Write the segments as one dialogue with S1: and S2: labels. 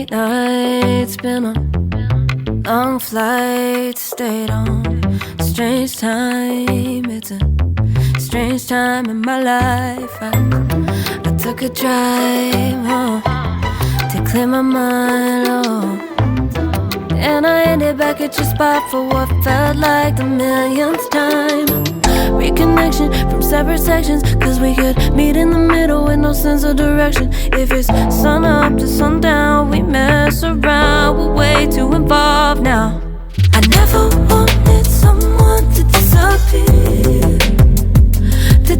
S1: Late nights, been on long flights, stayed on strange time. It's a strange time in my life. I took a drive home to clear my mind, and I ended back at your spot for what felt like the millionth time. Reconnection from separate sections, cause we could meet in the middle with no sense of direction. If it's sun up to sundown, we mess around, we're way too involved now. I never wanted someone to disappear, to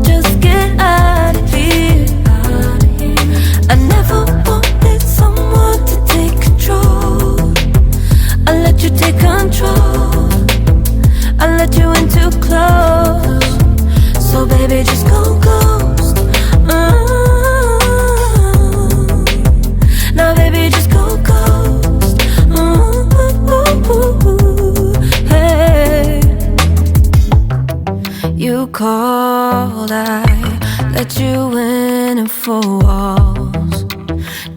S1: just get out of here. I never wanted someone to take control. I let you take control, I let you in too close. So baby, just go ghost. Now baby, just go ghost. Hey, you called, I let you in and 4 walls.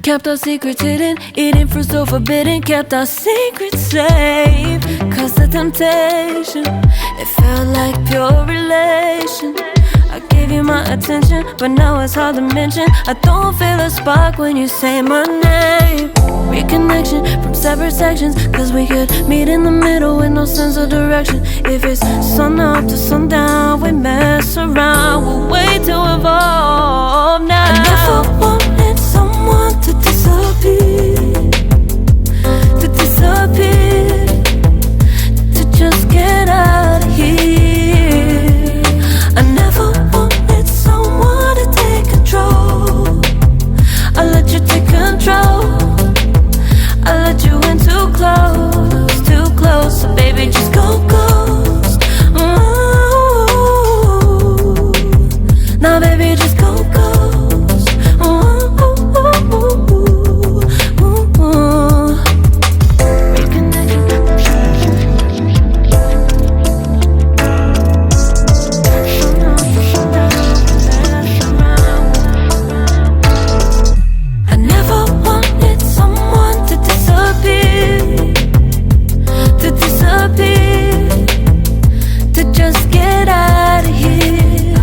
S1: Kept our secrets hidden, eating fruit so forbidden. Kept our secrets safe, cause the temptation, it felt like pure relation. I gave you my attention, but now it's hard to mention. I don't feel a spark when you say my name. Reconnection from separate sections, cause we could meet in the middle with no sense of direction. If it's sun up to sundown, we mess around, we're way too involved now. I never wanted someone to disappear, to just get out of here. I never wanted someone to take control. I let you take control, I let you in too close. So baby, just go ghost. Now baby, just go ghost. I never wanted someone to disappear, to just get out of here.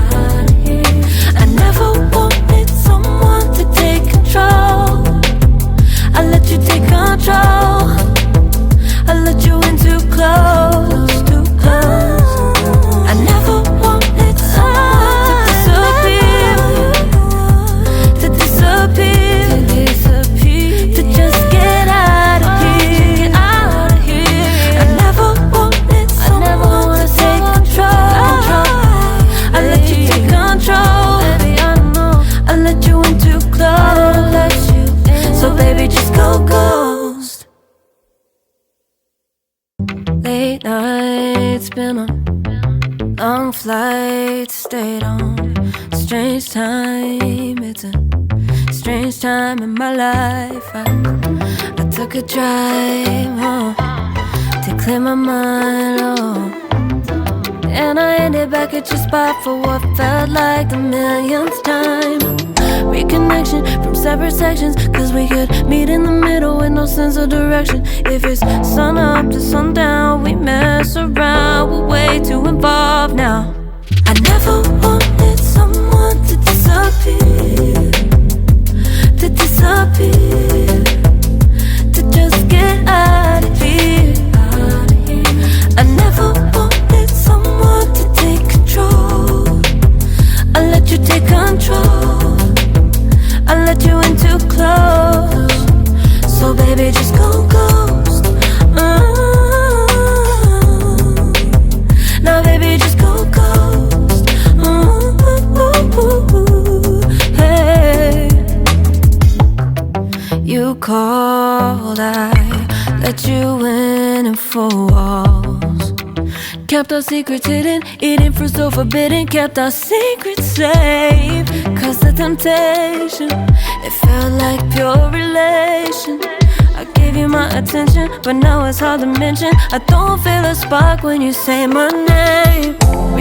S1: I never wanted someone to take control. I let you take control, I let you in too close. I never wanted someone to disappear, to just get out of here. I never wanted someone to take control. I let you take control, I let you in too close. So baby, just go ghost. Late nights, been on long flights, stayed on strange time. It's a strange time in my life. I took a drive home to clear my mind, and I ended back at your spot for what felt like the millionth time. Reconnection from separate sections, cause we could meet in the middle with no sense of direction. If it's sun up to sundown, we mess around, we're way too involved now. I never wanted someone to disappear, to just get out of here. I never wanted someone to take control. I let you take control, I let you in too close. So baby, just go ghost. Now baby, just go ghost. Hey, you called, I let you in and 4 walls. Kept our secrets hidden, eating fruit so forbidden. Kept our secrets safe, cause the temptation, it felt like pure relation. I gave you my attention, but now it's hard to mention. I don't feel a spark when you say my name.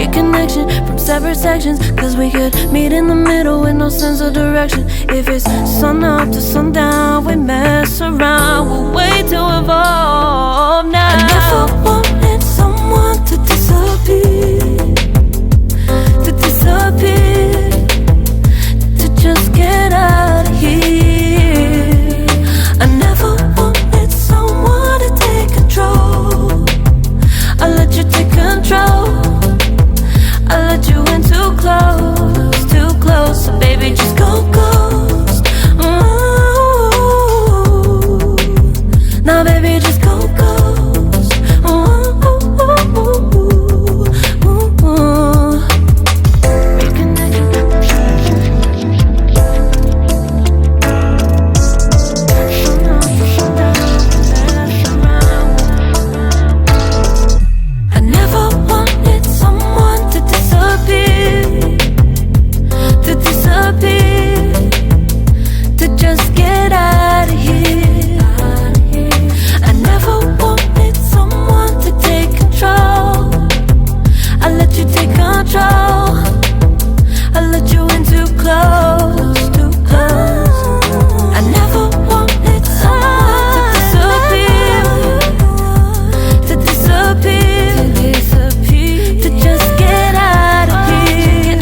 S1: reconnection from separate sections, cause we could meet in the middle with no sense of direction. If it's sun up to sundown, we mess around, we're way too involved now. I never wanted someone to disappear, to disappear, to just get out of here. I never wanted someone to take control. I let you take control. I let you in too close, so baby just go ghost. Ooh. Now baby just go ghost. Ooh. I never wanted someone to disappear, to just get out of here. I never wanted someone to take control. I let you take control. I let you in too close, too close. I never wanted someone to disappear, to just get out of here.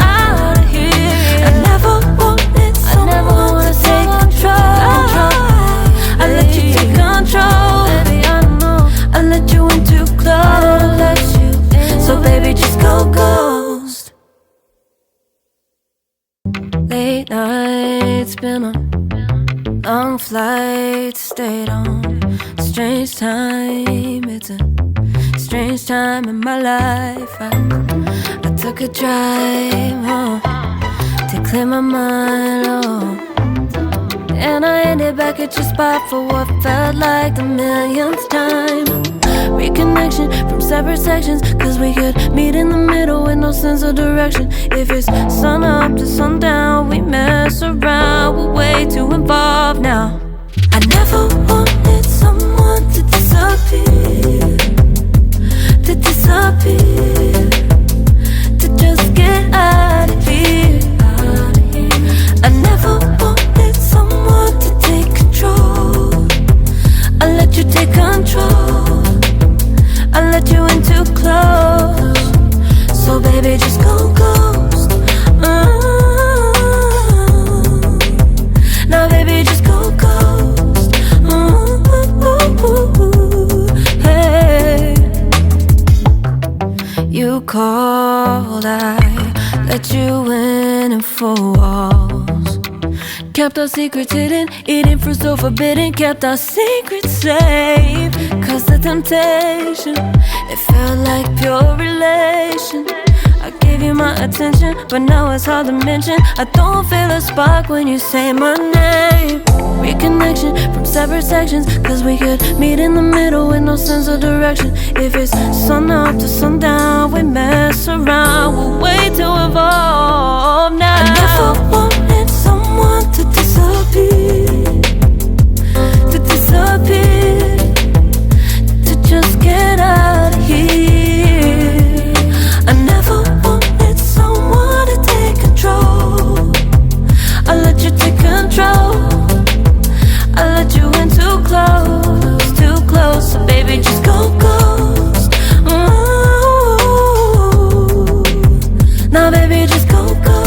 S1: I never wanted someone to take control. I let you take control. I let you in too close, so baby just go ghost. Late nights, been on long flights, stayed on strange time. It's a strange time in my life. I took a drive home to clear my mind, and I ended back at your spot for what felt like the millionth time. Reconnection from separate sections, cause we could meet in the middle with no sense of direction. If it's sun up to sundown, we mess around, we're way too involved now. I never wanted someone to disappear, to disappear, to just get out of here. I never wanted someone to take control. I let you take control. I let you in too close, so baby just go ghost. Now baby just go ghost. Hey. You called, I let you in and 4 walls. Kept our secrets hidden, eating fruit so forbidden. Kept our secrets safe, cause the temptation, it felt like pure relation. I gave you my attention, but now it's hard to mention. I don't feel a spark when you say my name. Reconnection from separate sections, cause we could meet in the middle with no sense of direction. If it's sun up to sundown, we mess around, we're way too involved now. I never wanted someone to disappear, to disappear, to just get out of here. I never wanted someone to take control. I let you take control. I let you in too close, so baby just go ghost. Ooh. Now baby just go ghost.